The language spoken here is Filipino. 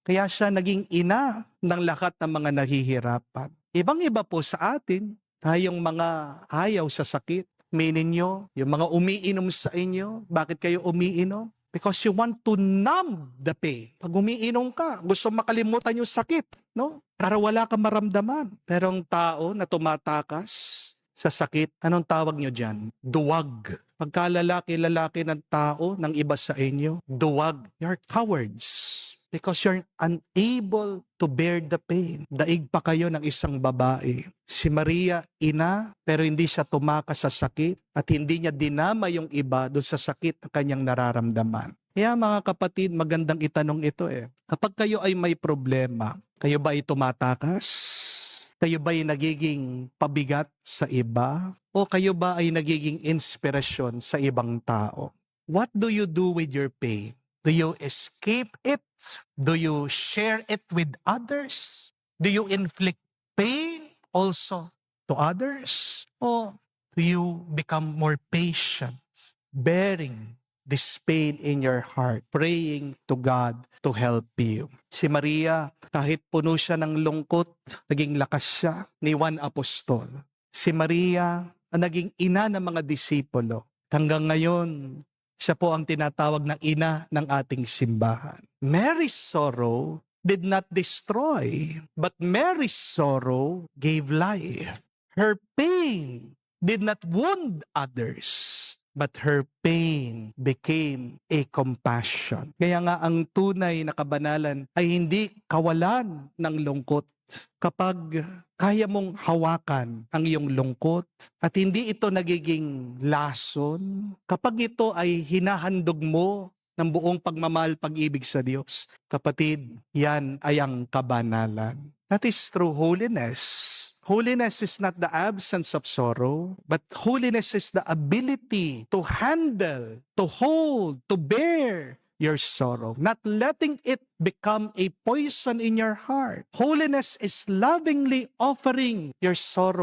Kaya siya naging ina ng lahat ng mga nahihirapan. Ibang-iba po sa atin, tayong mga ayaw sa sakit. Meaning nyo, yung mga umiinom sa inyo, bakit kayo umiinom? Because you want to numb the pain. Pag umiinom ka, gusto makalimutan yung sakit, no? Para wala kang maramdaman. Pero ang tao na tumatakas sa sakit, anong tawag nyo dyan? Duwag. Pagka lalaki ng tao, ng iba sa inyo, duwag. You're cowards. Because you're unable to bear the pain. Daig pa kayo ng isang babae. Si Maria, ina, pero hindi siya tumakas sa sakit at hindi niya dinama yung iba doon sa sakit na kanyang nararamdaman. Kaya mga kapatid, magandang itanong ito eh. Kapag kayo ay may problema, kayo ba ay tumatakas? Kayo ba ay nagiging pabigat sa iba? O kayo ba ay nagiging inspirasyon sa ibang tao? What do you do with your pain? Do you escape it? Do you share it with others? Do you inflict pain also to others? Or do you become more patient, bearing this pain in your heart, praying to God to help you? Si Maria, kahit puno siya ng lungkot, naging lakas siya ni Juan Apostol. Si Maria, ang naging ina ng mga disipulo. Hanggang ngayon, siya po ang tinatawag na ina ng ating simbahan. Mary's sorrow did not destroy, but Mary's sorrow gave life. Her pain did not wound others, but her pain became a compassion. Kaya nga ang tunay na kabanalan ay hindi kawalan ng lungkot. Kapag kaya mong hawakan ang iyong lungkot at hindi ito nagiging lason, kapag ito ay hinahandog mo ng buong pagmamahal, pag-ibig sa Diyos, kapatid, yan ay ang kabanalan. That is true holiness. Holiness is not the absence of sorrow, but holiness is the ability to handle, to hold, to bear your sorrow, not letting it become a poison in your heart. Holiness is lovingly offering your sorrow